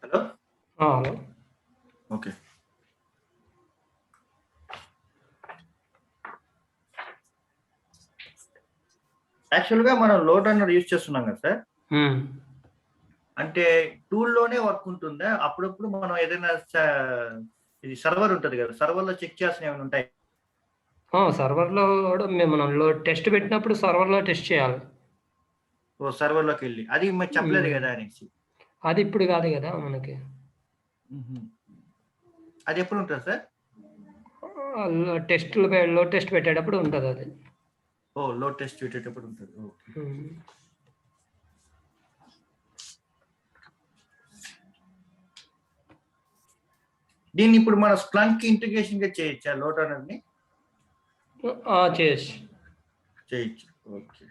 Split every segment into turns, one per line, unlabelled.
Hello
hello
okay యాక్చువల్గా మనం Lode Runner use చేస్తున్నాం కదా సార్. అంటే టూల్లోనే వర్క్ ఉంటుందా? అప్పుడప్పుడు మనం ఏదైనా ఇది సర్వర్ ఉంటుంది కదా, సర్వర్లో చెక్ చేసిన ఏమైనా ఉంటాయి?
సర్వర్లో కూడా మనం టెస్ట్ పెట్టినప్పుడు సర్వర్లో టెస్ట్ చేయాలి.
ఓ సర్వర్లోకి వెళ్ళి అది మీకు చెప్పలేదు కదా అనేసి.
అది ఇప్పుడు కాదు కదా మనకి.
అది ఎప్పుడు ఉంటుంది సార్?
లో టెస్ట్ పెట్టేటప్పుడు ఉంటుంది అది.
ఓ లో టెస్ట్ పెట్టేటప్పుడు ఉంటుంది. ఓకే. దీన్ని ఇప్పుడు మన స్ప్లంక్ ఇంటిగ్రేషన్ గా చేయొచ్చా లోడ్ రన్నర్ ని? చేయొచ్చు. Okay.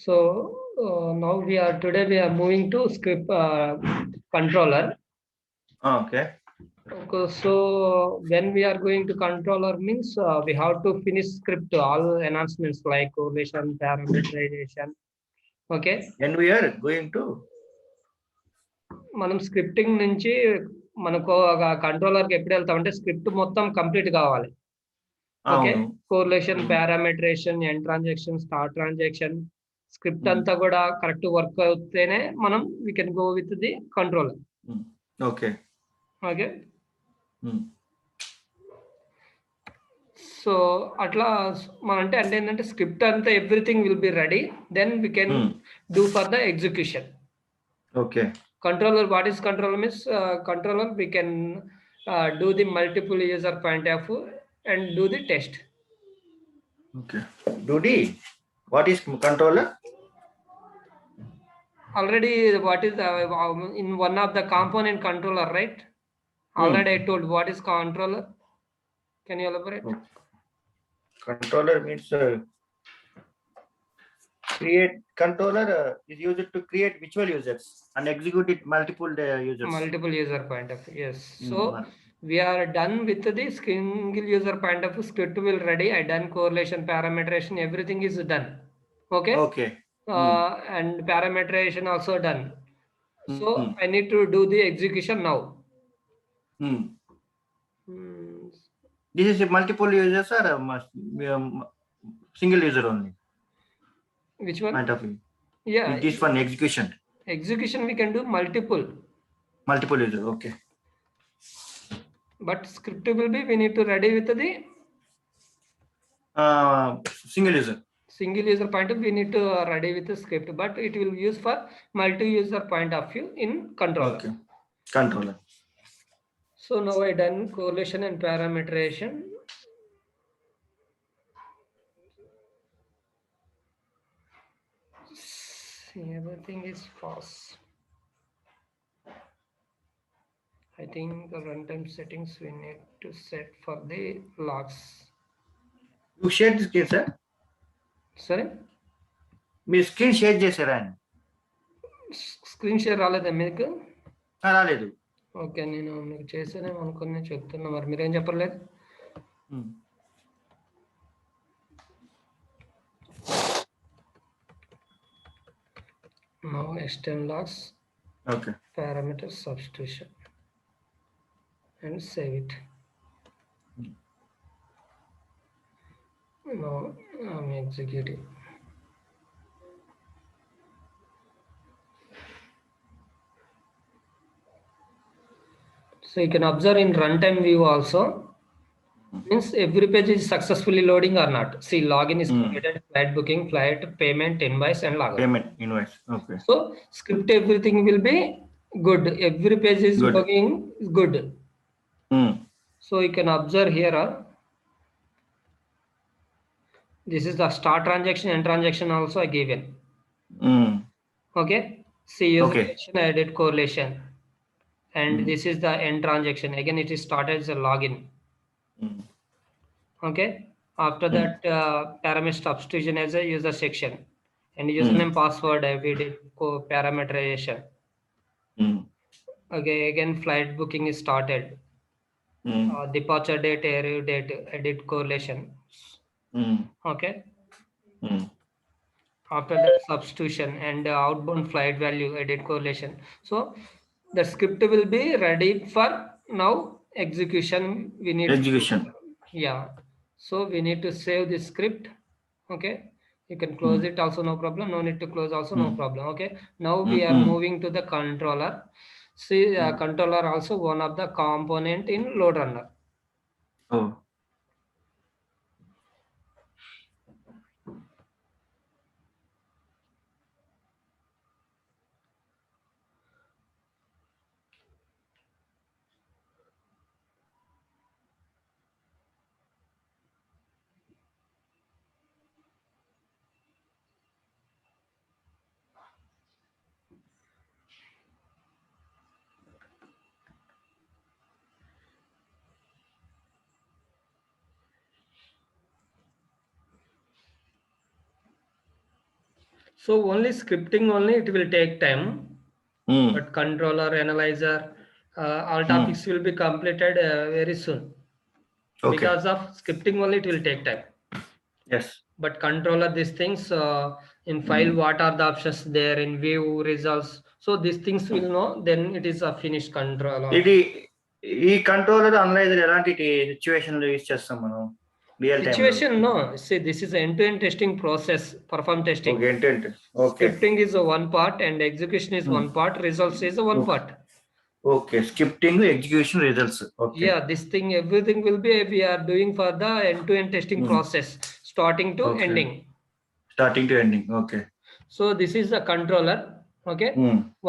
So now today we are moving to script controller.
Okay.
So when we are going to controller means we have to finish script all enhancements like correlation, parameterization. Okay.
When we are going to
మనం scripting నుంచి మనకు కంట్రోలర్కి ఎప్పుడు వెళ్తామంటే script మొత్తం complete కావాలి. Okay. Correlation, parameterization, end transaction, start transaction script అంతా కూడా కరెక్ట్ వర్క్ అవుతేనే మనం we can go with the controller.
Okay.
Okay. So అట్లా అంటే ఏంటంటే స్క్రిప్ట్ అంతా everything will be ready, then we can do for the execution.
Okay.
Controller, what is controller means? Controller we can do the multiple user point of view and do the test.
Okay. What is controller?
Already what is in one of the component controller, right? Already I told what is controller. Can you elaborate?
Controller means controller is used to create virtual users and execute it multiple users.
Multiple user point of view. Yes. So we are done with the single user point of view. Script will ready. I done correlation, parameterization, everything is done. Okay.
Okay.
And parameterization also done. So I need to do the execution now.
This is a multiple users or single user only?
Which one?
Point of view.
Yeah.
This one execution.
Execution we can do multiple.
Multiple user. Okay.
But script will be we need to ready with the
single user.
Single user point of view we need to ready with the script, but it will use for multi-user point of view in controller.
Okay. Controller.
So now I done correlation and parameterization. See, everything is fast. I think the runtime settings we need to set for the logs.
You shared this screen, sir?
Sorry?
Me screen share చేశారా?
Screen share రాలేదా మీకు?
రాలేదు.
Okay, నేను మీకు చేసానేమో అనుకుని చెప్తున్నా, మరి మీరేం చెప్పలేదు. Now extend logs,
Okay.
parameter substitution, and save it. Now I'm executing. So you can observe in runtime view also. Means every page is successfully loading or not. See, login is completed, flight booking, flight payment, invoice, and logout.
Payment invoice. Okay.
So script everything will be good. Every page is
Good.
logging good. So you can observe here. This is the start transaction and transaction also I given. Okay. See user connection, edit correlation, and this is the end transaction. Again, it is started as a login. Okay. After that, parameter substitution as a user section, and username password we did parameterization. Okay. Again, flight booking is started. Departure date, arrival date, edit correlation. Okay. After that, substitution and outbound flight value, edit correlation. So the script will be ready for now execution. We need
execution.
Yeah. So we need to save this script. Okay. You can close it also, no problem. No need to close also, no problem. Okay. Now we are moving to the controller. See, controller also one of the component in load runner.
Oh.
So only scripting only it will take time, but controller, analyzer, all topics will be completed very soon.
Okay.
Because of scripting only it will take time.
Yes.
But controller these things in file, what are the options there in view results. So these things will know, then it is a finished controller.
ఈ controller analyser ఎలాంటి situation లో use చేస్తాం మనం real time
Situation no. See, this is end-to-end testing process, perform testing.
Okay, end-to-end. Okay.
Scripting is one part and execution is one part, results is one part.
Okay, scripting, execution, results. Okay.
Yeah, this thing, everything will be we are doing for the end-to-end testing process, starting to ending.
Starting to ending. Okay.
So this is a controller. Okay.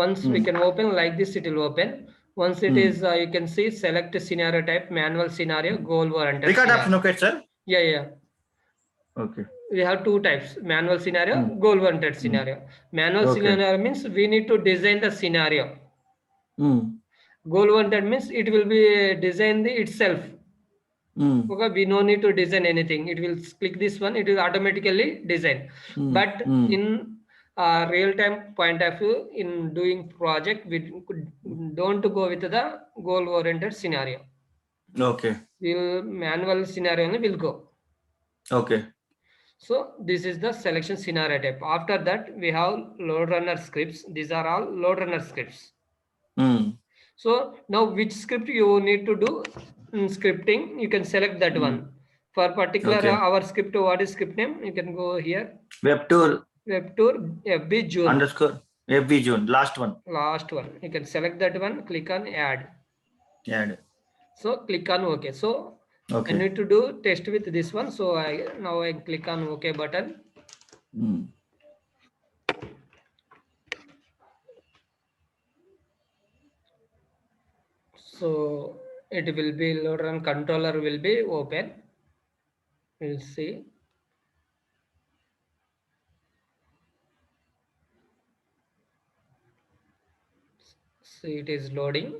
Once we can open like this, it will open. Once it is, you can see select scenario type, manual scenario, goal oriented.
Record option, okay, sir?
Yeah, yeah.
Okay.
We have two types, manual scenario, goal oriented scenario. Manual scenario means we need to design the scenario. Goal oriented means it will be designed itself. Okay, we no need to design anything. It will click this one, it will automatically design. But in real-time point of view, in doing project, we don't go with the goal-oriented scenario.
Okay.
We'll manual scenario only will go.
Okay.
So this is the selection scenario type. After that, we have load runner scripts. These are all load runner scripts. So now which script you need to do in scripting, you can select that one. For particular our script, what is script name? You can go here.
Webtour
FB June.
Underscore FB June. Last one.
Last one. You can select that one. Click on add.
Add.
So click on OK. So I need to do test with this one. So now I click on OK button. So it will be load run controller will be open. We'll see. See, it is loading.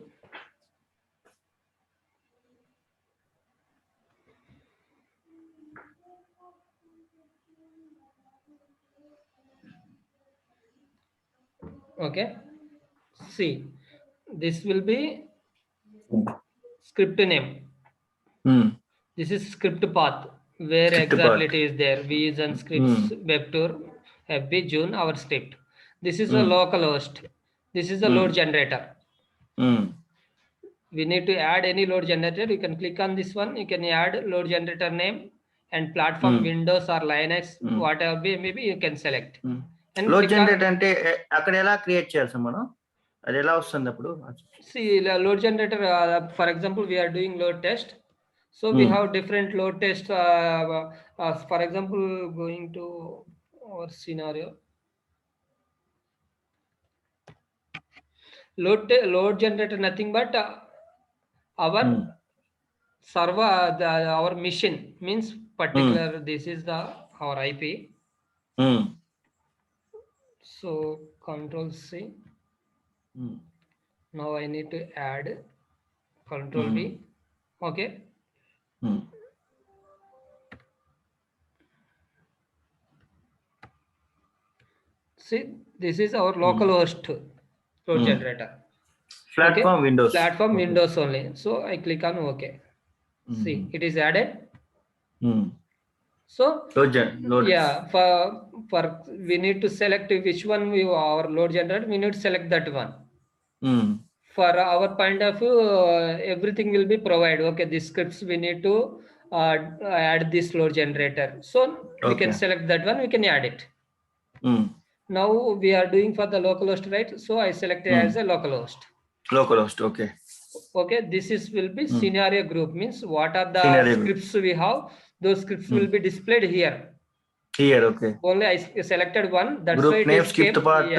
Okay. See, this will be script name. This is script path where script exactly path. It is there. We use and scripts Webtour FB June our script. This is a local host. This is a load generator. We need to add any load generator. You can click on this one. You can add load generator name and platform Windows or Linux, whatever maybe you can select.
And load generator ante akkada ela create cheyalsa manam adi ela vastundi appudu.
See, load generator, for example, we are doing load test. So we have different load tests. For example, going to our scenario. Load generator nothing but our server, our machine means particular. This is our IP. So Control C. Now I need to add Control V. Okay. See, this is our local host load generator.
Platform Windows.
Platform Windows only. So I click on OK. See, it is added. So
load.
Yeah, for we need to select which one our load generator. We need to select that one. For our point of view, everything will be provided. Okay, these scripts we need to add this load generator. So we can select that one. We can add it. Now we are doing for the localhost, right? So I select it as a localhost.
Localhost, okay.
Okay, this is will be scenario group, means what are the scripts we have. Those scripts will be displayed here.
Here, okay.
Only I selected one. That's
group
why it
name
is
skipped part.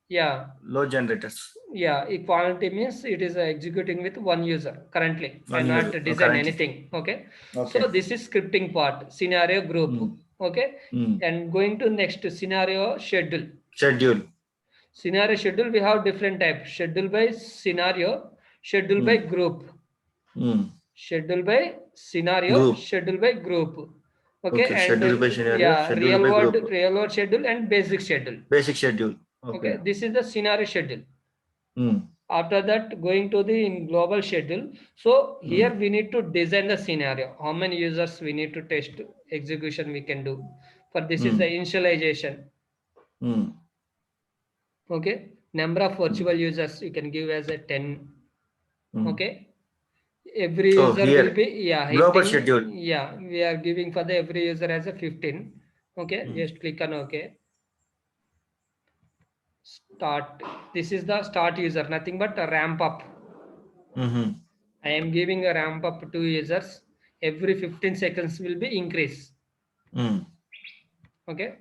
Yeah.
Load generators.
Yeah, equality means it is executing with one user currently. I not design anything. Okay. So this is scripting part, scenario group. Okay. And going to next scenario schedule. Scenario schedule, we have different types. Schedule by scenario, schedule by group. Schedule by scenario, schedule by group. Okay, and
schedule by scenario, schedule
real
by
world,
group.
real world schedule and basic schedule.
Basic schedule.
Okay, this is the scenario schedule. After that, going to the global schedule. So here we need to design the scenario. How many users we need to test execution we can do. For this is the initialization. Okay, number of virtual users you can give as a 10. Okay, every user will be
global schedule.
Yeah, we are giving for the every user as a 15. Okay, just click on OK. Start. This is the start user, nothing but a ramp up. I am giving a ramp up to users. Every 15 seconds will be increase. Okay.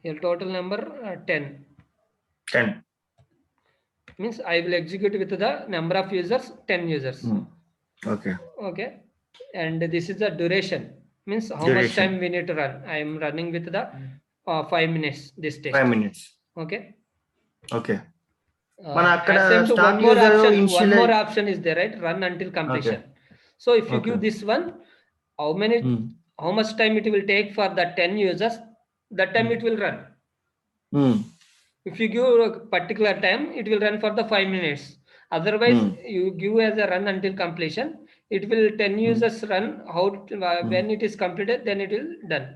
Your total number 10.
10
means I will execute with the number of users 10 users.
Okay.
Okay. And this is the duration, means how much time we need to run. I am running with the 5 minutes this test.
5 minutes.
Okay.
Okay.
One more option is there, right? Run until completion. So if you give this one, how much time it will take for the 10 users, that time it will run. If you give a particular time, it will run for the 5 minutes. Otherwise, you give as a run until completion, it will 10 users run. When it is completed, then it will done.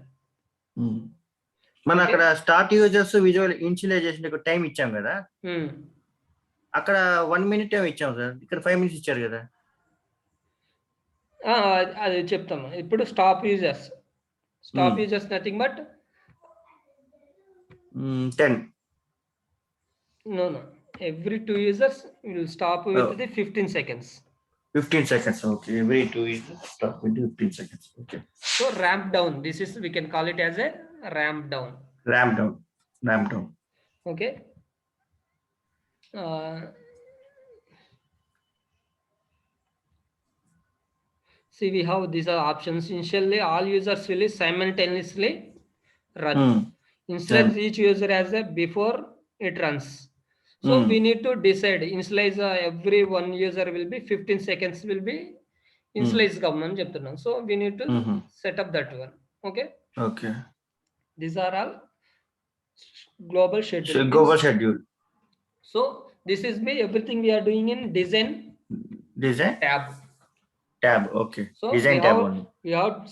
మన అక్కడ start users visual initialisation కి time ఇచ్చాం కదా, అక్కడ 1 minute time ఇచ్చాం sir, ఇక్కడ 5 minutes ఇచ్చారు కదా.
అది చెప్తాము ఇప్పుడు. Stop users nothing but
10.
No, every 2 users will stop with the 15 seconds.
15 seconds, okay. Every 2 users stop with 15 seconds, okay.
So ramp down, this is, we can call it as a ramp down. Okay. See, we have these options. Initially, all users will simultaneously run. Initialize each user as a before it runs. So we need to decide. Initialize every one user will be 15 seconds will be initialize government cheptunnam. So we need to set up that one. Okay. These are all global schedule. So this is everything we are doing in design tab.
Tab. Okay.
So
Design tab only.
we have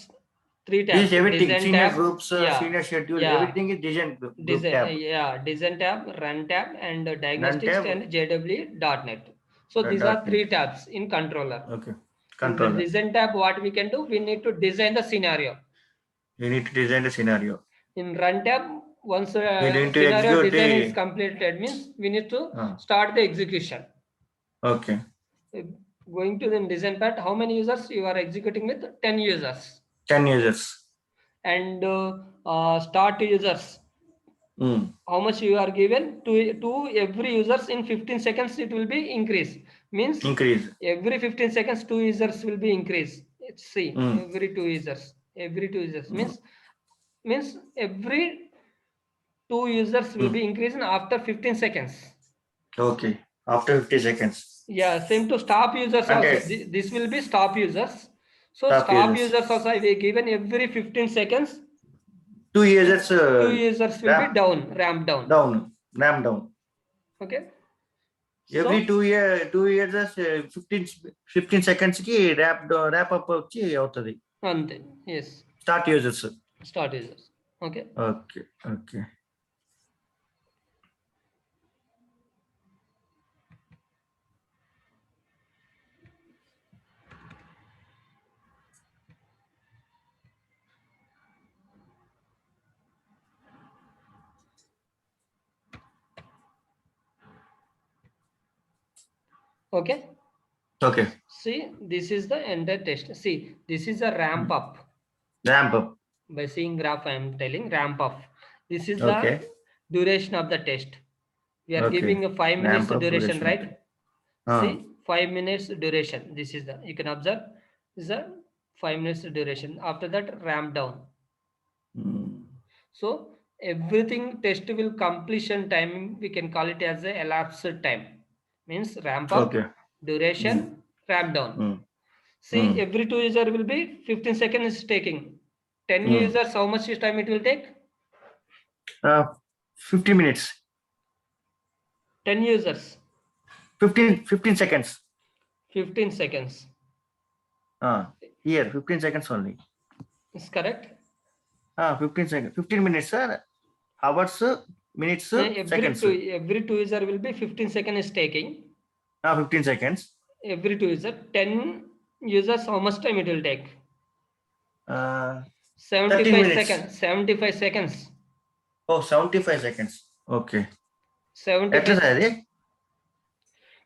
3
This
tabs.
is everything.
Design
Senior
tab,
groups,
yeah,
senior schedule,
yeah.
everything is design group tab.
Design tab, run tab, and diagnostics
tab.
and JW.NET. So these are 3 tabs in controller.
Okay.
In the design tab, what we can do, we need to design the scenario.
You need to design the scenario.
In run tab, once
need to
scenario
execute
design
the-
is completed, means we need to start the execution.
Okay.
Going to the design part, how many users you are executing with? 10 users.
10 users.
And start users. How much you are given to every users in 15 seconds, it will be increase. Means
increase.
Every 15 seconds, 2 users will be increase. See, every 2 users. Every 2 users means every 2 users will be increasing after 15 seconds.
Okay. After 50 seconds.
Yeah, same to stop users also. This will be stop users. So stop users also I will given every 15 seconds.
2 users.
2 users will be ramp down.
Ramp down.
Okay.
Every 2 years 15 seconds ki wrap up వచ్చి అవుతది.
అంతే. Yes.
Start users.
Okay.
Okay. Okay.
See, this is the entire test. See, this is a ramp up. By seeing graph, I am telling ramp up. This is the duration of the test. We are giving a 5 minutes duration, right? See, 5 minutes duration. This is the, you can observe, this is the 5 minutes duration. After that, ramp down. So everything test will completion time, we can call it as a elapsed time. Means ramp up, duration, ramp down. See, every 2 user will be 15 seconds taking. 10 users, how much time it will take?
50 minutes.
10 users.
15 seconds.
15 seconds.
Here, 15 seconds only.
Is correct?
15 seconds. 15 minutes, sir. Hours, minutes, seconds.
Every 2 user will be 15 seconds taking.
15 seconds.
Every 2 user. 10 users, how much time it will take? 75 seconds. 75 seconds.
Oh, 75 seconds. Okay.
75.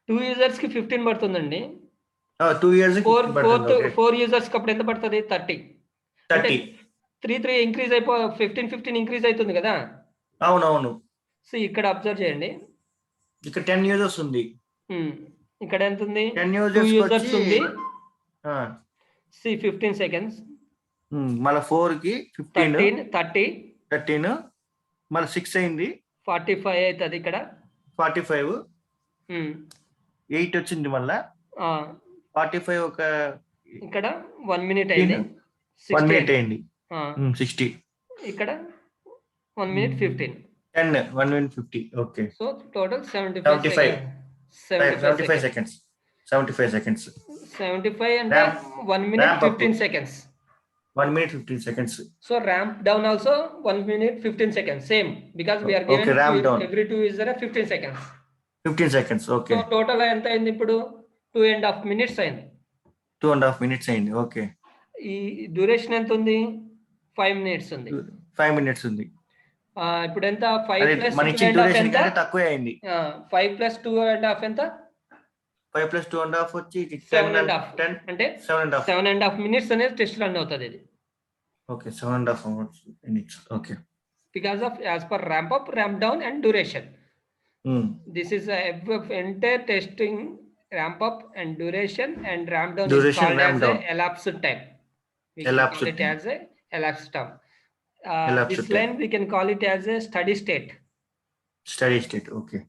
2 users ki 15 పడుతుందండి.
2 years కి
4 users కి అప్పుడు ఎంత పడుతుంది? 30. 3 increase 15 increase అవుతుంది కదా.
అవునవును.
So ఇక్కడ అబ్జర్వ్ చేయండి.
ఇక్కడ 10 users ఉంది.
ఇక్కడ ఎంత ఉంది?
10
users ఉంది. See 15 seconds.
మళ్ళీ 4 కి 15
13
మళ్ళీ 6 అయింది
45 అవుతుంది ఇక్కడ
45 8 వచ్చింది మళ్ళా 45 ఒక
ఇక్కడ 1 minute అయింది
1 minute అయింది 60
ఇక్కడ 1 minute 15
10 1 minute 50 okay
so total 75
seconds 75
and 1 minute 15 seconds
1 minute 15 seconds.
So ramp down also 1 minute 15 seconds. Same because we are given every 2 user 15 seconds.
15 seconds. Okay.
So total ఎంత అయింది ఇప్పుడు 2.5 minutes అయింది.
2.5 minutes అయింది. Okay.
ఈ duration ఎంత ఉంది? 5 minutes ఉంది.
5 minutes ఉంది.
ఇప్పుడు ఎంత 5 plus
మన ఇచ్చిన డ్యూరేషన్ కంటే తక్కువే అయింది.
5 plus 2.5 ఎంత?
5 plus 2.5 వచ్చి
7.5 అంటే 7.5 minutes అనేది టెస్ట్ రన్ అవుతుంది ఇది.
Okay 7.5 minutes. Okay.
Because of as per ramp up, ramp down and duration. This is a entire testing ramp up and duration and ramp down is called as a elapsed time. We can call it as a elapsed time. This line we can call it as a steady state.
Steady state. Okay.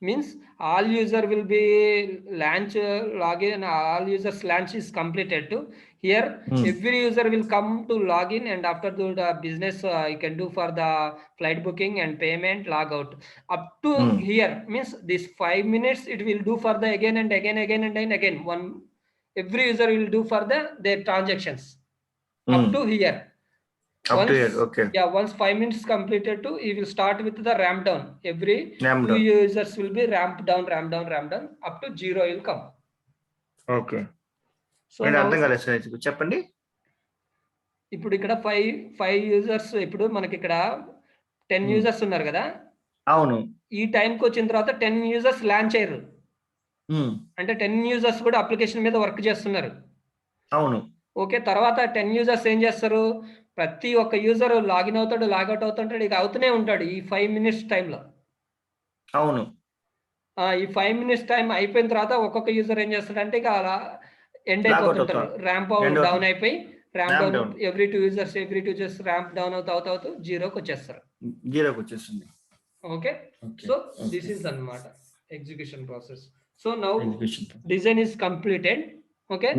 Means all user will be launch login and all users launch is completed to here every user will come to login and after the business you can do for the flight booking and payment log out up to here means this 5 minutes it will do for the again and again one every user will do for their transactions up to here.
Up to here, okay.
Yeah, once 5 minutes completed to, he will start with the ramp down. Every
Ramp
2
down.
users will be ramp down up to 0 will come.
Okay.
So
నేను
now
అర్థం కాలేదు sir, చెప్పండి.
ఇప్పుడు ఇక్కడ 5 users, ఇప్పుడు మనకి ఇక్కడ 10 users ఉన్నారు కదా.
అవును.
ఈ టైంకి వచ్చిన తర్వాత 10 యూజర్స్ లాంచ్ అయ్యారు. అంటే 10 యూజర్స్ కూడా అప్లికేషన్ మీద వర్క్ చేస్తున్నారు.
అవును.
ఓకే, తర్వాత 10 యూజర్స్ ఏం చేస్తారు, ప్రతి ఒక్క యూజర్ లాగిన్ అవుతాడు, లాగౌట్ అవుతుంటాడు, ఇక అవుతూనే ఉంటాడు ఈ 5 మినిట్స్ టైంలో.
అవును.
ఈ 5 మినిట్స్ టైం అయిపోయిన తర్వాత ఒక్కొక్క యూజర్ ఏం చేస్తాడంటే ఇక అలా ఎండ్ అయిపోతుంటారు, ర్యాంప్ డౌన్ అయిపోయి ramp down every 2 users ramp down అవుతూ 0కి వచ్చేస్తారు.
0కి వచ్చేస్తుంది.
ఓకే, సో దిస్ ఈస్ అన్నమాట execution process. So now design is completed. Okay,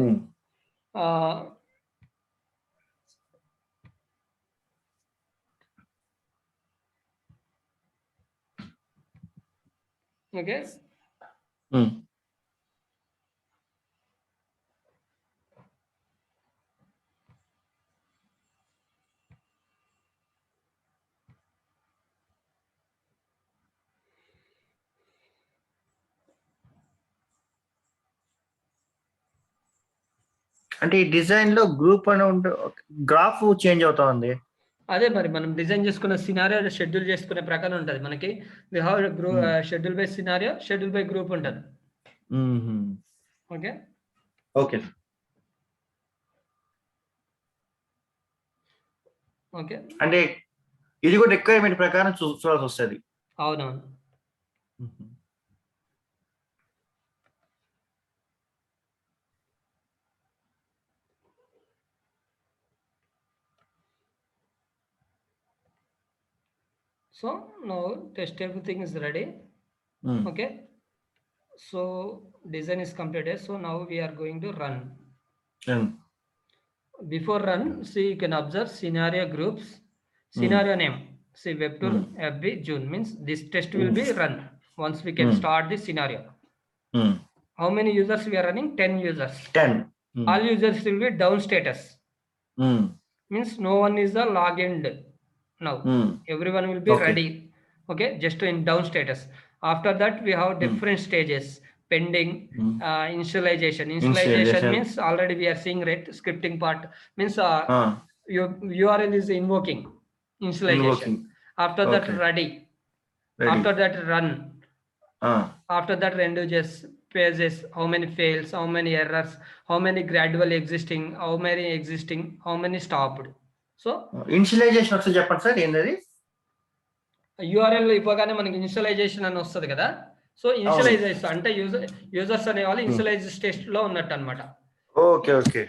okay.
అంటే ఈ డిజైన్ లో గ్రూప్ అని ఉంటే గ్రాఫ్ చేంజ్ అవుతా ఉంది.
అదే మరి మనం డిజైన్ చేసుకున్న సినారియో షెడ్యూల్ చేసుకునే ప్రకారం ఉంటుంది. మనకి we have schedule by scenario, schedule by group ఉంటుంది. Okay
okay
okay.
అంటే ఇది కూడా రిక్వైర్మెంట్ ప్రకారం చూడాల్సి వస్తుంది.
అవునవును. So now test everything is ready. Okay, so design is completed. So now we are going to run. Before run, see, you can observe scenario groups, scenario name. See, web tool FB June means this test will be run once we can start this scenario. How many users we are running? 10 users.
10.
All users will be down status. Means no one is the logged now. Everyone will be ready. Okay, just in down status. After that we have different stages. Pending, initialization means already we are seeing, right? Scripting part means your URL is invoking initialization. After that ready. After that run. After that rendages pages, how many fails, how many errors, how many gradually existing, how many existing, how many stopped. So
initialisation వస్తుంది, చెప్పండి sir ఏంటది?
URL ఇవ్వగానే మనకి initialisation అని వస్తుంది కదా. So initialisation అంటే users అనే వాళ్ళు ఇనిషియలైజ్ స్టేజ్ లో ఉన్నట్టు అనమాట.
Okay okay.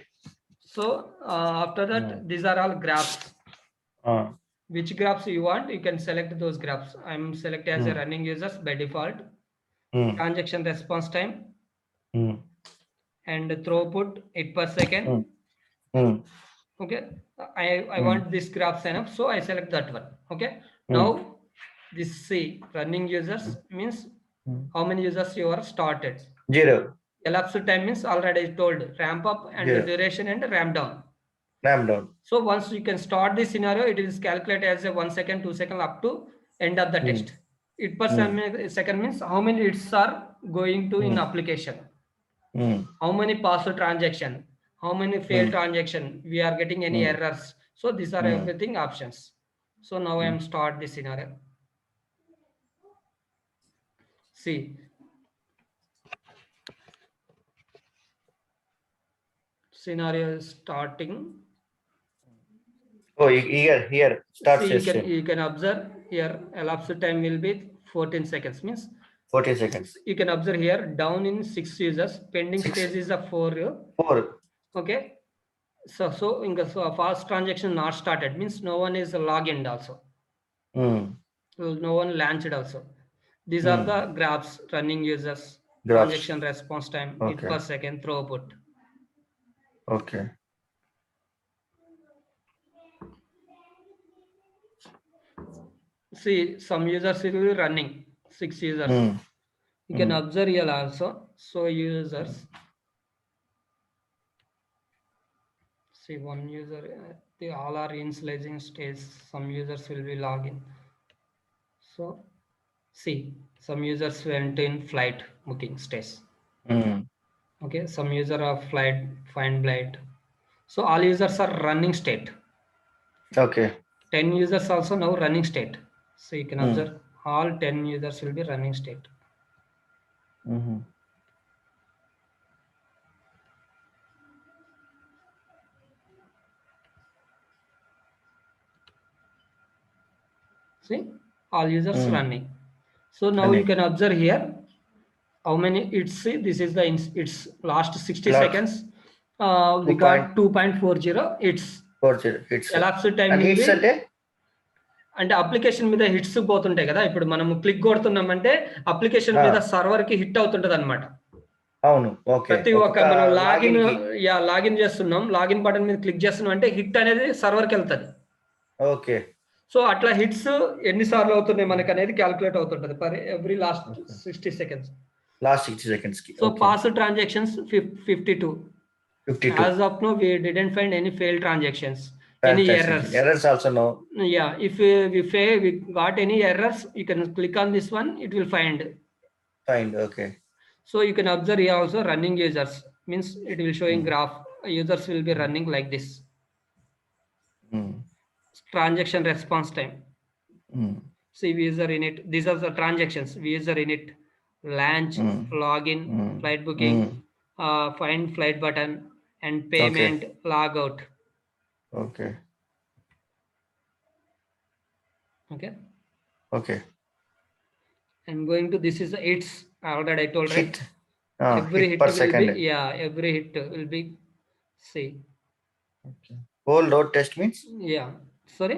So after that these are all graphs. Which graphs you want, you can select those graphs. I'm select as a running users by default. Transaction response time and throughput 8 per second. Okay, I want this graph sign up, so I select that one. Okay, now this see running users means how many users you are started.
0.
Elapsed time means already I told ramp up and duration and ramp down. So once you can start this scenario, it is calculated as a 1 second, 2 second up to end of the test. 8 per second means how many hits are going to in application. How many passed transaction, how many failed transaction, we are getting any errors. So these are everything options. So now I am start this scenario. See, scenario is starting.
Oh, here start session.
You can observe here elapsed time will be 14 seconds means
14 seconds.
You can observe here down in 6 users, pending stage is a 4. Okay, so in the fast transaction not started means no one is logged in also. No one launched also. These are the graphs, running users, transaction response time, 8 per second, throughput.
Okay.
See, some users will be running, 6 users. You can observe here also. So users, See, one user, they all are initializing stage. Some users will be login. So see, some users went in flight booking stage. Okay, some user are flight find flight. So all users are running state.
Okay.
10 users also now running state. So you can observe all 10 users will be running state. See, all users running. So now you can observe here how many hits. See, this is the it's last 60 seconds. We got 2.40 hits.
40 hits.
Elapsed time
and hits అంటే
అంటే application మీద hits పోతుంటాయి కదా. ఇప్పుడు మనం click కొడుతున్నామంటే application మీద server కి hit అవుతుంటది అనమాట.
అవును. ఓకే.
ప్రతి ఒక్క మనం లాగిన్ చేస్తున్నాం, లాగిన్ బటన్ మీద క్లిక్ చేస్తున్నాం అంటే హిట్ అనేది సర్వర్ కి వెళ్తది. ఓకే. సో అట్లా హిట్స్ ఎన్ని సార్లు అవుతున్నాయి మనకి అనేది క్యాలిక్యులేట్ అవుతుంటది for every last 60 seconds.
Last 60 seconds కి.
So pass transactions 52. As of now, we didn't find any failed transactions, any errors.
Errors also no.
Yeah, if we got any errors, you can click on this one, it will find.
Okay.
So you can observe here also running users, means it will showing graph. Users will be running like this. Transaction response time. See, user init. These are the transactions. User init, launch, login, flight booking, find flight button, and payment, logout.
Okay.
I'm going to, this is the hits. Already I told,
hit.
Right? Every hit
per
will
second.
Be, every hit will be, see.
Okay. Whole load test means?
Yeah. Sorry?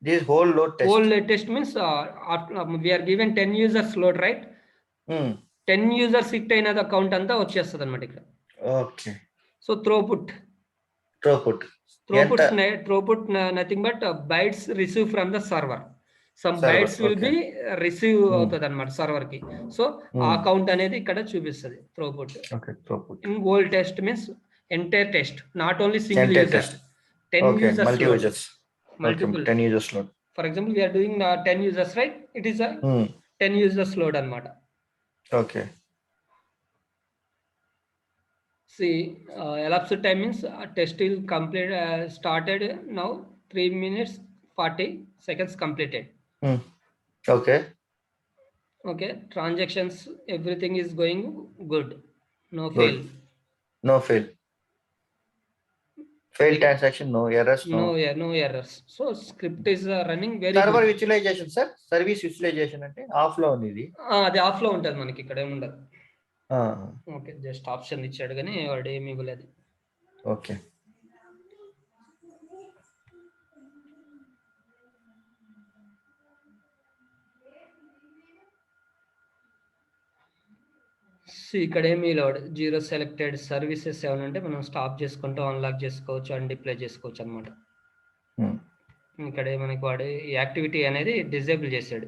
This whole load test.
Whole load test means we are given 10 users load, right? 10 users hit అయినది account అంతా వచ్చేస్తుంది అనమాట ఇక్కడ.
Okay.
So throughput nothing but bytes received from the server. Some bytes will be receive అవుతుంది అనమాట server కి. So ఆ count అనేది ఇక్కడ చూపిస్తుంది throughput.
Okay, throughput.
In whole test means entire test, not only single user. 10 users
multiple
load.
users. Multiple 10 users load.
For example, we are doing 10 users, right? It is a 10 users load అనమాట.
Okay.
See, elapsed time means test will complete, started now 3 minutes 40 seconds completed.
Okay.
Transactions, everything is going good. No fail.
No fail. Failed transaction, no errors.
No errors. So script is running very
server
good.
utilization, sir. Service utilization అంటే of లో ఉంది ఇది.
అది of లో ఉంటది మనకి, ఇక్కడ ఏమి ఉండదు. ఓకే, జస్ట్ ఆప్షన్ ఇచ్చాడు కానీ వాడు ఏమి ఇవ్వలేదు.
ఓకే.
ఇక్కడ ఏమి లోడ్ జీరో సెలెక్టెడ్ సర్వీసెస్ ఏమైనా ఉంటే మనం స్టాప్ చేసుకుంటూ అన్లాక్ చేసుకోవచ్చు అండ్ డిప్లై చేసుకోవచ్చు అనమాట. ఇక్కడ మనకి వాడు యాక్టివిటీ అనేది డిజేబుల్ చేశాడు,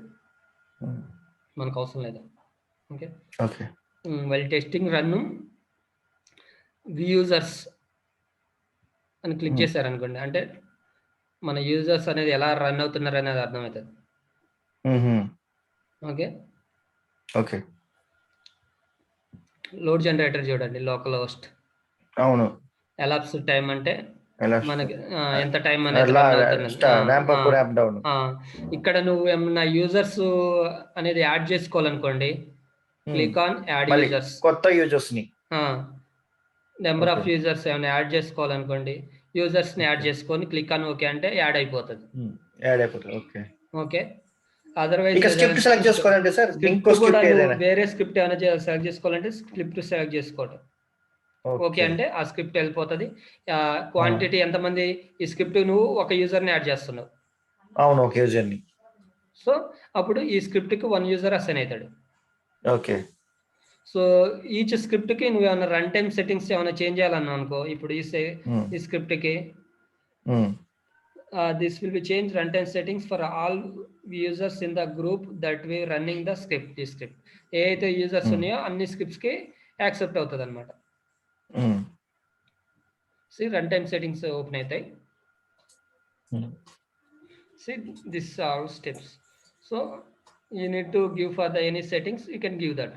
మనకు అవసరం లేదు. Okay. While testing run users అని క్లిక్ చేశారు అనుకోండి, అంటే మన యూజర్స్ అనేది ఎలా రన్ అవుతున్నారు అనేది అర్థమవుతుంది.
ఓకే.
లోడ్ జనరేటర్ చూడండి, లోకల్ హోస్ట్.
అవును.
ఎలాప్స్ టైం అంటే మనకి ఎంత టైం అనేది ఇక్కడ నువ్వు ఏమన్నా యూజర్స్ అనేది యాడ్ చేసుకోవాలనుకోండి, క్లిక్ ఆన్ యాడ్ యూజర్స్.
కొత్త యూజర్స్ ని
నెంబర్ ఆఫ్ యూజర్స్ ఏమైనా యాడ్ చేసుకోవాలనుకోండి, యూజర్స్ ని యాడ్ చేసుకొని క్లిక్ ఆన్ ఓకే అంటే యాడ్ అయిపోతుంది. ఓకే. అదర్వైజ్ వేరే స్క్రిప్ట్ ఏమైనా సెలెక్ట్ చేసుకోవాలంటే స్క్రిప్ట్ సెలెక్ట్ చేసుకోవటం. ఓకే అంటే ఆ స్క్రిప్ట్ వెళ్ళిపోతుంది. క్వాంటిటీ ఎంతమంది ఈ స్క్రిప్ట్ నువ్వు ఒక యూజర్ ని యాడ్ చేస్తున్నావు.
అవును, ఒక యూజర్ ని.
సో అప్పుడు ఈ స్క్రిప్ట్ కి 1 యూజర్ అసైన్ అవుతాడు.
ఓకే.
సో ఈచ్ స్క్రిప్ట్ కి నువ్వు ఏమైనా రన్ టైమ్ సెట్టింగ్స్ ఏమైనా చేంజ్ చేయాలన్నా అనుకో, ఇప్పుడు ఈ స్క్రిప్ట్ కి this will be change runtime settings for all users in the group that we running the script. This script ఏదైతే యూజర్స్ ఉన్నాయో అన్ని స్క్రిప్ట్స్ కి యాక్సెప్ట్ అవుతుంది అనమాట. See runtime settings open అవుతాయి. See this all steps. So you need to give for the any settings, you can give that.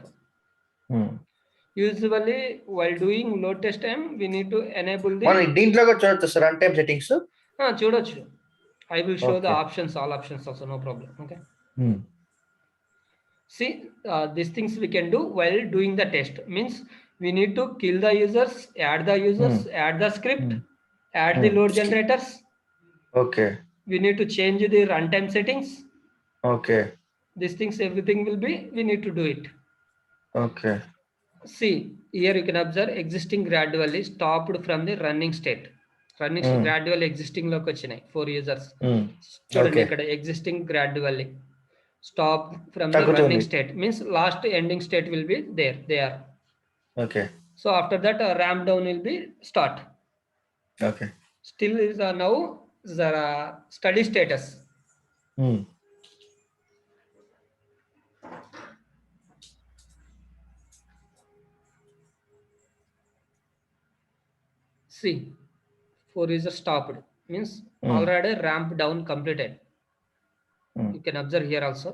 Usually while doing load test time we need to enable the
మనం దీంట్లో కూడా చూడొచ్చు sir run time settings.
చూడొచ్చు. I will show the
Okay.
options, all options also, no problem. Okay.
Hmm.
See, these things we can do while doing the test. Means we need to kill the users, add the users, add the script, add the load generators.
Okay.
We need to change the runtime settings.
Okay.
These things, everything will be, we need to do it.
Okay.
See, here you can observe existing gradually stopped from the running state. Running gradually existing లోకి వచ్చినాయి 4 users. చూడండి
Okay.
ఇక్కడ existing gradually stop from the
తగ్గుతుంది.
running state means last ending state will be there. They are.
Okay.
So after that ramp down will be start.
Okay.
Still is now the study status. See, 4 users stopped means already ramp down completed. You can observe here also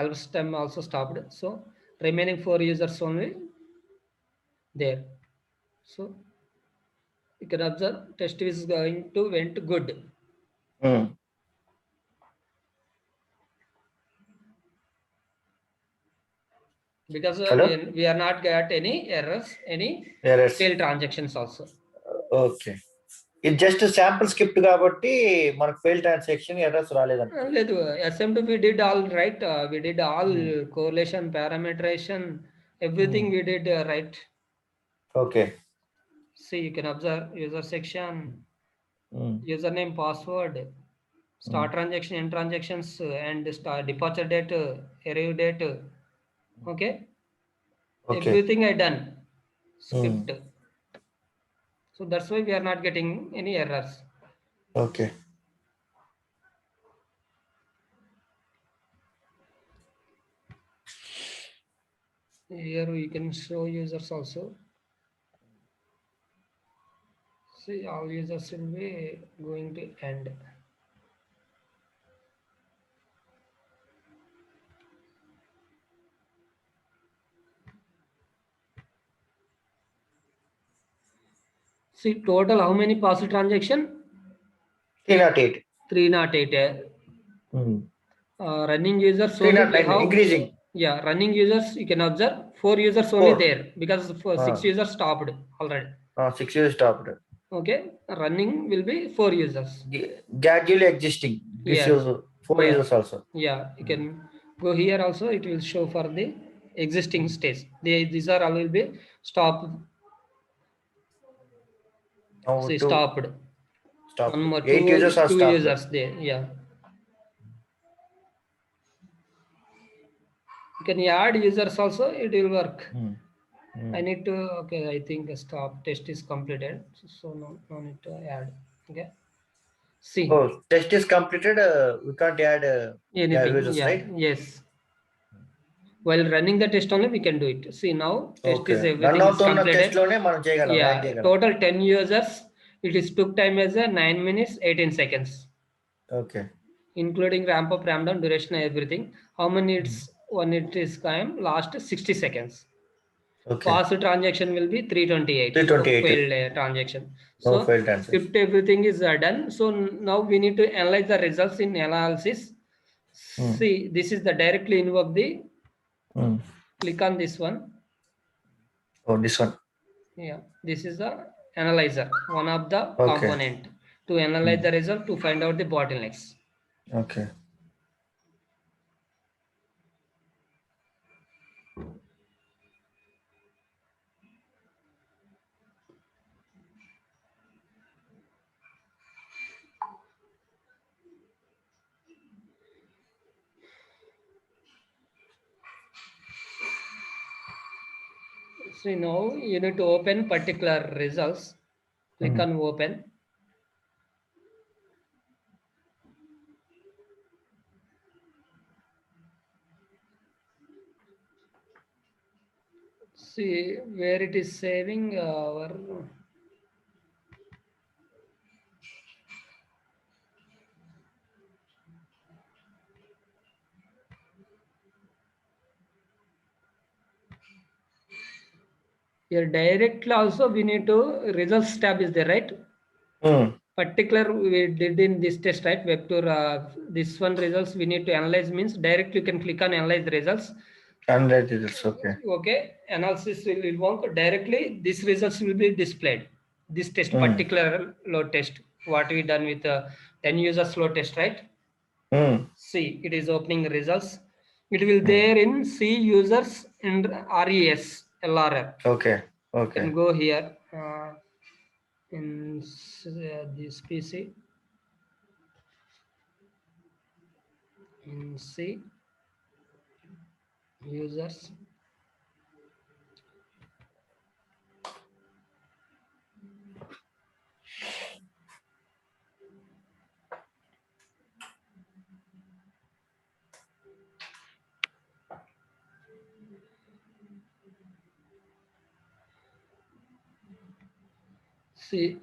elves time also stopped. So remaining 4 users only there. So you can observe test is going to went good. Because we are not got any errors, any failed transactions also.
Okay. ఇది just sample script కాబట్టి మనకు fail transaction errors రాలేదంట.
లేదు, SMT we did all right. We did all correlation, parameterization, everything we did right.
Okay.
See, you can observe user section, username, password, start transaction, end transactions, and departure date, arrive date. Okay. Everything I done script. So that's why we are not getting any errors.
Okay.
Here we can show users also. See, all users will be going to end. See, total how many parcel transaction?
308.
308. Running users
309 increasing.
Yeah, running users you can observe 4 users only there because 6 users stopped already.
6 users stopped.
Okay, running will be 4 users.
Gradually existing. This is 4 users also.
Yeah, you can go here also. It will show for the existing stage. These are all will be stopped. See, stopped. One more
8 users are
2
stopped.
users there. Yeah. You can add users also. It will work. I need to. Okay, I think a stop test is completed. So no need to add. Okay. See.
Oh, test is completed. We can't add
anything.
users, right?
Yes. While running the test only we can do it. See, now test is everything is completed.
Yeah,
total 10 users. It is took time as 9 minutes 18 seconds.
Okay.
Including ramp up, ramp down, duration, everything. How many it's one it is time last 60 seconds.
Okay.
Past transaction will be 328.
328.
Failed transaction.
No
So
failed transaction.
script everything is done. So now we need to analyze the results in analysis. See, this is the directly invoke the. Click on this one.
Oh, this one.
Yeah, this is the analyzer, one of the component to analyze the result to find out the bottlenecks.
Okay.
So now you need to open particular results. Click on open. See where it is saving our. Here directly also we need to results tab is there, right? Particular we did in this test, right? Web tour, this one results we need to analyze means directly you can click on analyze the results.
Analyze results, okay.
Okay, analysis will work directly. These results will be displayed. This test, particular load test, what we done with 10 users load test, right? See, it is opening results. It will there in C users and RES LRR.
Okay.
You can go here in this PC in C users. See,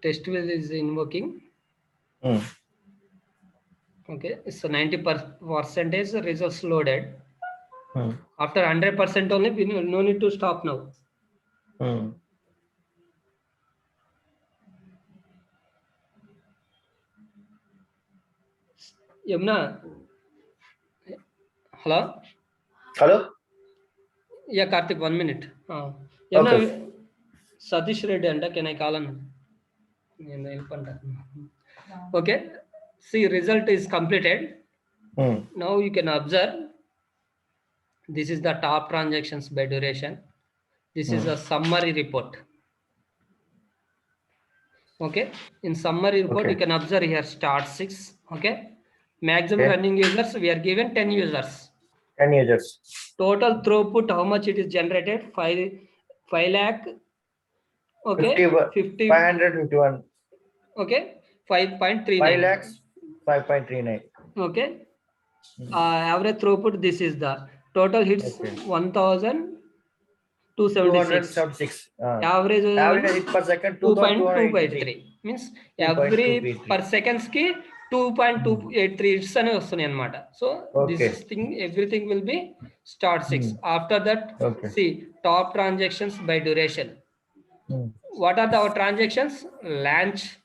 test will is invoking. Okay, so 90% results loaded. After 100% only, we no need to stop now. Yamuna, hello?
Hello?
Yeah, Karthik, 1 minute. Yamuna, okay. Satish Reddy, and can I call him? Okay, see, result is completed. Now you can observe. This is the top transactions by duration. This is a summary report. Okay, in summary report, you can observe here start 6. Okay, maximum running users, we are given 10 users.
10 users.
Total throughput, how much it is generated? 5 lakh. Okay,
551.
Okay, 5.39.
5 lakhs, 5.39.
Okay, average throughput, this is the total hits 1,276. Average
hit per second
2.283 means every per seconds ki 2.283 hits ane vastunayi anamata. So this thing, everything will be start 6. After that, see top transactions by duration. What are our transactions? Launch.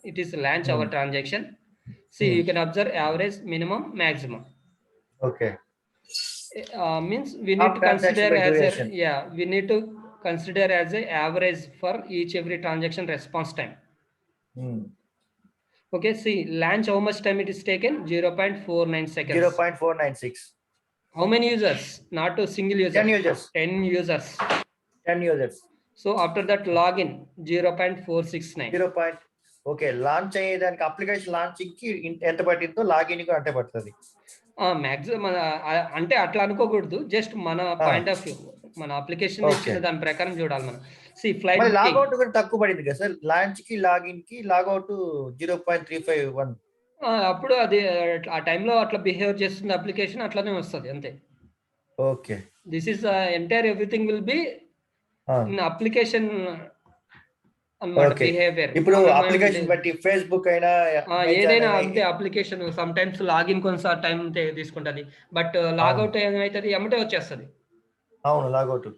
It is launch our transaction. See, you can observe average, minimum, maximum.
Okay.
Means we need to consider as a, we need to consider as a average for each every transaction response time. Okay, see, launch, how much time it is taken? 0.49 seconds.
0.496.
How many users? Not a single user.
10 users.
10 users.
10 users.
So after that, login 0.469.
Okay, launch అయ్యేదానికి application launching కి ఎంత పట్టిందో login కి అంతే పడుతుంది.
Maximum అంటే అట్లా అనుకోకూడదు, జస్ట్ మన పాయింట్ ఆఫ్ వ్యూ, మన అప్లికేషన్ ఇచ్చిన దాని ప్రకారం చూడాలి మనం. సి ఫ్లైట్
లాగౌట్ కూడా తక్కువ పడింది కదా సార్, లాంచ్ కి లాగిన్ కి లాగౌట్ 0.351.
అప్పుడు అది ఆ టైంలో అట్లా బిహేవ్ చేస్తుంది అప్లికేషన్, అట్లానే వస్తుంది అంతే.
Okay,
this is entire everything will be in application అన్నమాట, బిహేవియర్.
ఇప్పుడు అప్లికేషన్ బట్టి ఫేస్బుక్ అయినా
ఏదైనా అంతే, అప్లికేషన్ సమ్ టైమ్స్ లాగిన్ కొంత టైం తీసుకుంటది, బట్ లాగౌట్ ఏమైతుంది ఎమ్మటే వచ్చేస్తుంది.
అవును, లాగౌట్.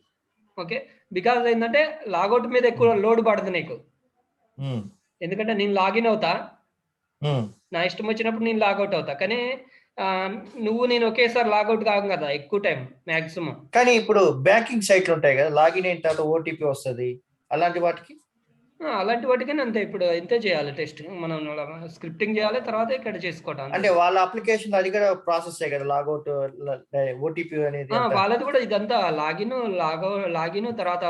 ఓకే, బికాజ్ ఏంటంటే లాగౌట్ మీద ఎక్కువ లోడ్ పడుతుంది నీకు. ఎందుకంటే నేను లాగిన్ అవుతా, నా ఇష్టం వచ్చినప్పుడు నేను లాగౌట్ అవుతా, కానీ నువ్వు నేను ఒకేసారి లాగౌట్ కావు కదా ఎక్కువ టైం మాక్సిమం.
కానీ ఇప్పుడు బ్యాంకింగ్ సైట్లు ఉంటాయి కదా, లాగిన్ అయిన తర్వాత ఓటీపీ వస్తుంది, అలాంటి వాటికి అంతే. ఇప్పుడు ఇంతే చేయాలి టెస్ట్, మనం స్క్రిప్టింగ్ చేయాలి, తర్వాత ఇక్కడ చేసుకోవటం. అంటే వాళ్ళ అప్లికేషన్ అది కూడా ప్రాసెస్ కదా, లాగౌట్ ఓటీపీ అనేది
వాళ్ళది కూడా ఇదంతా లాగిన్ తర్వాత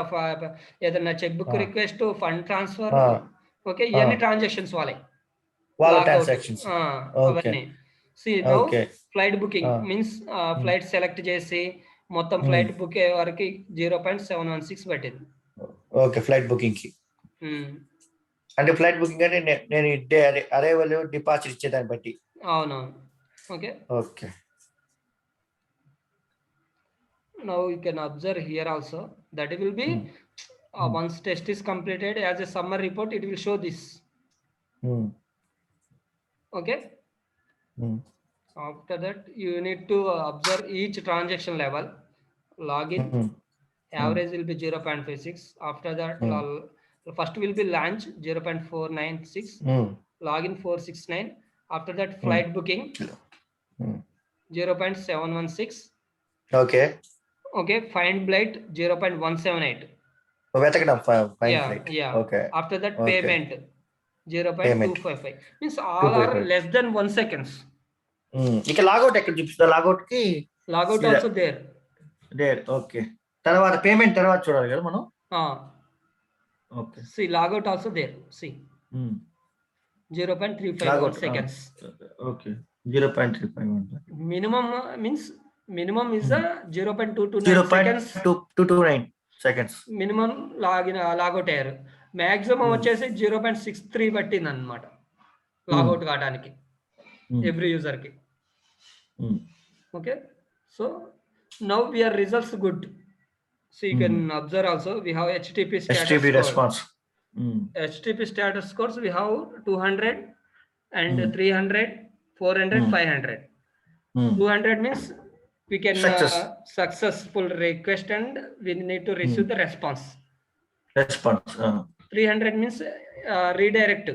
ఏదైనా cheque book request, fund transfer, okay, ఇవన్నీ ట్రాన్సాక్షన్స్ వాళ్ళ
ట్రాన్సాక్షన్స్
అవన్నీ. See now flight booking means flight select చేసి మొత్తం ఫ్లైట్ బుక్ అయ్యే వరకు 0.716 పట్టింది.
ఓకే, ఫ్లైట్ బుకింగ్ కి. అంటే ఫ్లైట్ బుకింగ్ అంటే నేను అరైవల్ డిపాజిట్ ఇచ్చేదాన్ని బట్టి.
అవునవును. Okay,
okay.
Now you can observe here also that it will be once test is completed as a summary report, it will show this. Okay. After that, you need to observe each transaction level. login, average will be 0.56. After that, first will be launch 0.496, login 469. After that, flight booking 0.716.
Okay.
Okay, find flight 0.178.
వెతకడం fine
Yeah,
flight.
yeah.
Okay.
After that,
Okay.
payment 0.255. Means all are
255.
less than 1 seconds.
ఇక logout ఎక్కడ చూపిస్తా? Logout కి
Logout
Yeah.
also there.
Okay. తర్వాత payment తర్వాత చూడాలి కదా మనం. Okay.
See, logout also there. See, 0.351 seconds.
Okay. 0.351.
Minimum is 0.229 seconds.
0.229 seconds.
Minimum logout అయ్యారు. మాక్సిమం వచ్చేసి 0.63 పట్టింది అనమాట లాగౌట్ కావడానికి ఎవ్రీ యూజర్ కి. Okay, so now we are results good. So you can observe also we have HTTP
response.
HTTP status scores we have 200 and 300, 400, 500. 200 means we can successful request and we need to receive the response. 300 means redirect.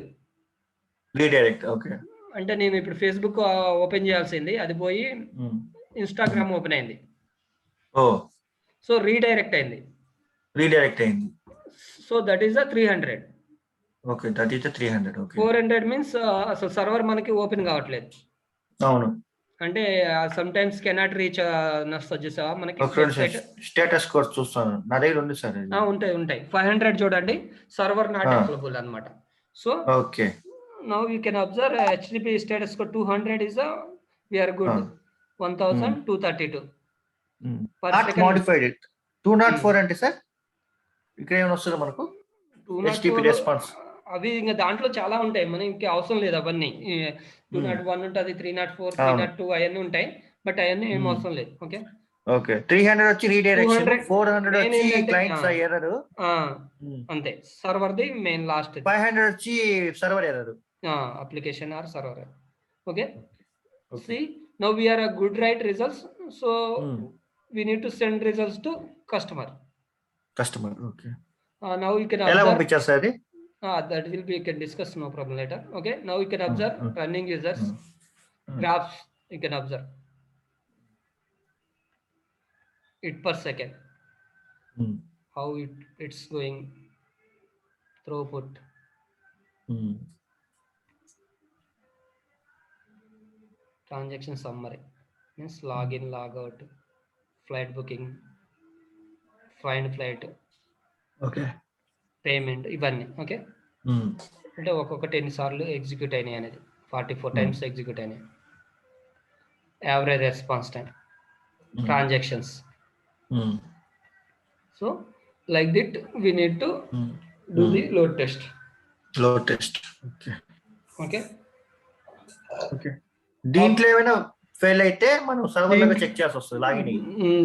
Okay.
అంటే నేను ఇప్పుడు Facebook open చేయాల్సింది, అది పోయి Instagram open అయింది. So redirect అయింది. So that is 300.
Okay, that is 300. Okay.
400 means అసలు server మనకి ఓపెన్ కావట్లేదు.
అవును,
అంటే సమ్ టైమ్స్ కెనాట్ రీచ్ చూసావా మనకి
స్టేటస్ కోడ్ చూస్తాను, నా దగ్గర ఉంది సార్.
ఉంటాయి 500 చూడండి, సర్వర్ నాట్ అవైలబుల్ అన్నమాట. So
okay,
now you can observe HTTP status code 200 is we are good. 1232
modified. 204 అంటే సార్ ఇక్కడ ఏమైనా వస్తుందా మనకు? HTTP రెస్పాన్స్
అవి ఇంకా దాంట్లో చాలా ఉంటాయి, మనకి ఇంకా అవసరం లేదు అవన్నీ. 201 ఉంటుంది, 304, 302 అవన్నీ ఉంటాయి, బట్ అవన్నీ ఏం అవసరం లేదు. Okay,
okay. 300 వచ్చి రీడైరెక్షన్, 400 వచ్చి క్లయింట్ ఎర్రర్,
అంతే. సర్వర్ ది మెయిన్ లాస్ట్,
500 వచ్చి server error,
application or server. Okay, see now we are a good right results, so we need to send results to customer.
Okay.
Now you can
ఎలా పంపించాలి?
that will be, you can discuss, no problem later. Okay, now you can observe running users graphs. You can observe it per second, how it's going, throughput, transaction summary means login, logout, flight booking, find flight,
okay,
payment, ఇవన్నీ. Okay, అంటే ఒక్కొక్కటి ఎన్నిసార్లు execute అయినాయి అనేది 44 times execute అయినాయి. Average response time, transactions. So like that we need to do the load test. Okay,
దీంట్లో ఏమైనా fail అయితే మనం సర్వర్ లో చెక్ చేయాల్సి వస్తుంది లాగిన్.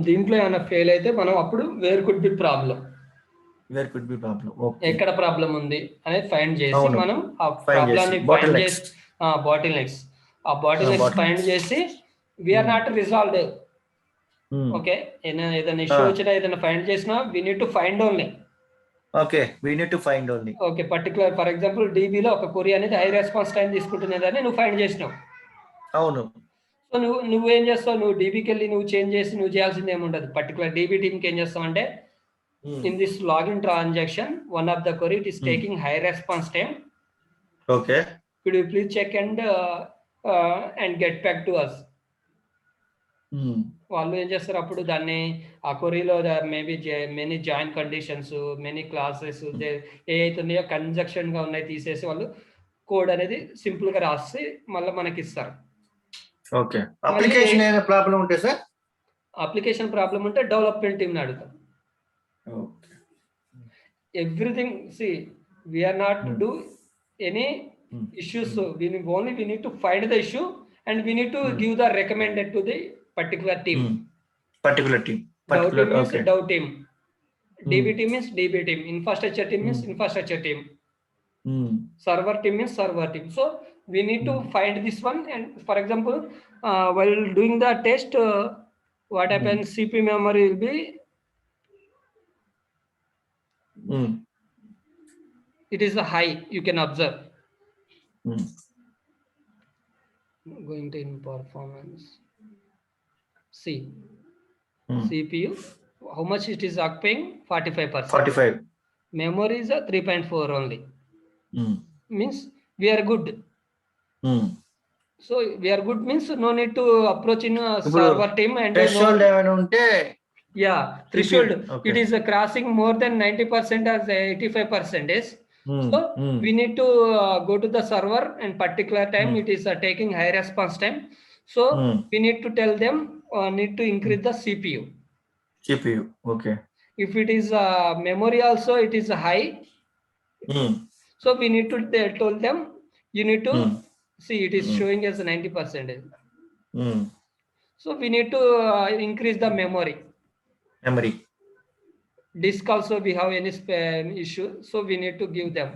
దీంట్లో ఏమైనా ఫెయిల్ అయితే మనం అప్పుడు వేర్ కుడ్ బి ప్రాబ్లం, ఎక్కడ ప్రాబ్లం ఉంది అనేది ఫైండ్ చేసి మనం ఆ ప్రాబ్లాన్ని ఫైండ్ చేసి బాటిల్ నెక్స్ ఫైండ్ చేసి వీఆర్ నాట్ రిజాల్వ్డ్. ఓకే, ఏదైనా ఇష్యూ వచ్చినా ఏదైనా ఫైండ్ చేసినా we need to find only. Okay, particular for example డీబీలో ఒక క్వరీ అనేది హై రెస్పాన్స్ టైం తీసుకుంటున్నదని నువ్వు ఫైండ్ చేసినావు.
అవును.
సో నువ్వేం చేస్తావు, నువ్వు డీబీకి వెళ్ళి నువ్వు చేంజ్ చేసి నువ్వు చేయాల్సింది ఏముండదు. పర్టికులర్ డీబీ టీమ్కి ఏం చేస్తావు అంటే, in this login transaction, one of the query it is taking high response time.
Okay,
could you please check and get back to us. వాళ్ళు ఏం చేస్తారు అప్పుడు దాన్ని ఆ క్వరీలో maybe many join conditions, many classes ఏవైతే ఉన్నాయో కన్జక్షన్ గా ఉన్నాయి తీసేసి వాళ్ళు కోడ్ అనేది సింపుల్ గా రాసి మళ్ళీ మనకి ఇస్తారు.
ఓకే, అప్లికేషన్ ఏమైనా ప్రాబ్లం ఉంటే సార్,
అప్లికేషన్ ప్రాబ్లం ఉంటే డెవలప్మెంట్ టీమ్ ని అడుగుతాం. Everything, see, we are not to do any issues, so we need to find the issue and we need to give the recommended to the particular team.
Okay.
Dev team, DB team means DB team, infrastructure team means infrastructure team, server team means server team. So we need to find this one, and for example while doing the test what happens, CPU memory will be, it is a high, you can observe. Going to in performance, see, CPU, how much it is occupying? 45%.
45.
Memory is a 3.4 only. Means we are good. So we are good means no need to approach in a server team and
threshold ఏమైనా ఉంటే
yeah, threshold,
okay.
it is crossing more than 90% or 85%. So we need to go to the server and particular time it is taking high response time. So we need to tell them need to increase the CPU.
Okay.
If it is memory also it is high. So we need to tell them you need to see it is showing as 90%. So we need to increase the memory. Disk also we have any issue, so we need to give them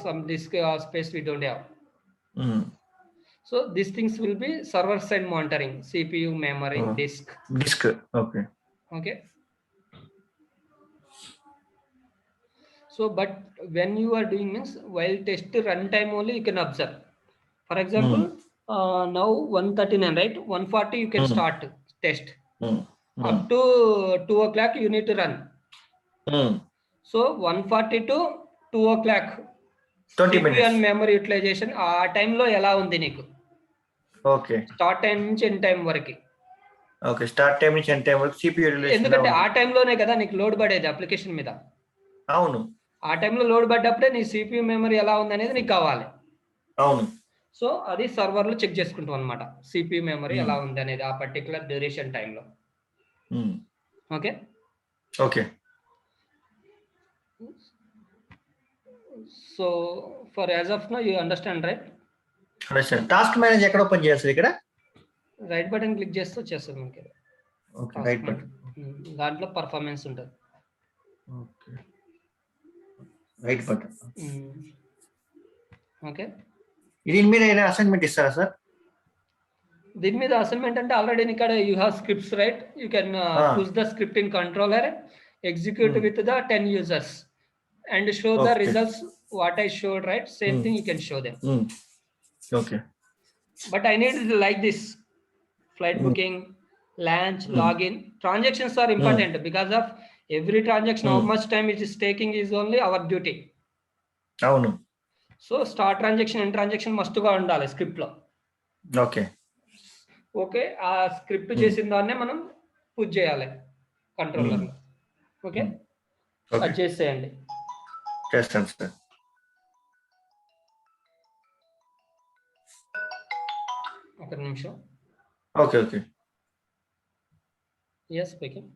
some disk space we don't have. So these things will be server side monitoring, CPU, memory, disk. Okay. So but when you are doing means while test runtime only you can observe. For example, now 139, right? 140 you can start test. Up to 2 o'clock you need to run. So 140 to 2 o'clock
20 minutes
and memory utilization ఆ టైంలో ఎలా ఉంది నీకు?
Okay,
start time నుంచి end time వరకు.
Okay, start time నుంచి end time వరకు CPU relation.
ఎందుకంటే ఆ టైంలోనే కదా నీకు లోడ్ పడేది అప్లికేషన్ మీద.
అవును,
ఆ టైంలో లోడ్ పడ్డప్పుడే నీ CPU మెమరీ ఎలా ఉంది అనేది నీకు కావాలి.
అవును.
సో అది సర్వర్లో చెక్ చేసుకుంటాం అనమాట, CPU మెమరీ ఎలా ఉంది అనేది ఆ పర్టికులర్ డ్యూరేషన్ టైంలో. Okay
okay.
So for as of now you understand, right?
Understand. Task manage ఎక్కడ ఓపెన్ చేయాలి? ఇక్కడ
రైట్ బటన్ క్లిక్ చేస్తే వచ్చేస్తుంది మనకి.
Okay, right button.
దాంట్లో పర్ఫార్మెన్స్ ఉంటుంది.
Okay, right button.
ఓకే.
దీని మీద ఏదైనా అసైన్మెంట్ ఇస్తారా సార్?
దీని మీద అసైన్మెంట్ అంటే ఆల్రెడీ ఇక్కడ you have scripts, right? You can push the script in controller, execute with the 10 users and show the results what I showed, right? Same thing you can show them.
Okay.
But I need like this: flight booking, launch, login. Transactions are important because of every transaction how much time it is taking is only our duty.
అవును.
So start transaction, end transaction must గా ఉండాలి script లో. Okay okay. ఆ script చేసిన దాన్నే మనం push చేయాలి controller లో. ఓకే, అది చేసేయండి.
చేస్తాను సార్.
ఒక నిమిషం.
Okay okay.
yes, speaking.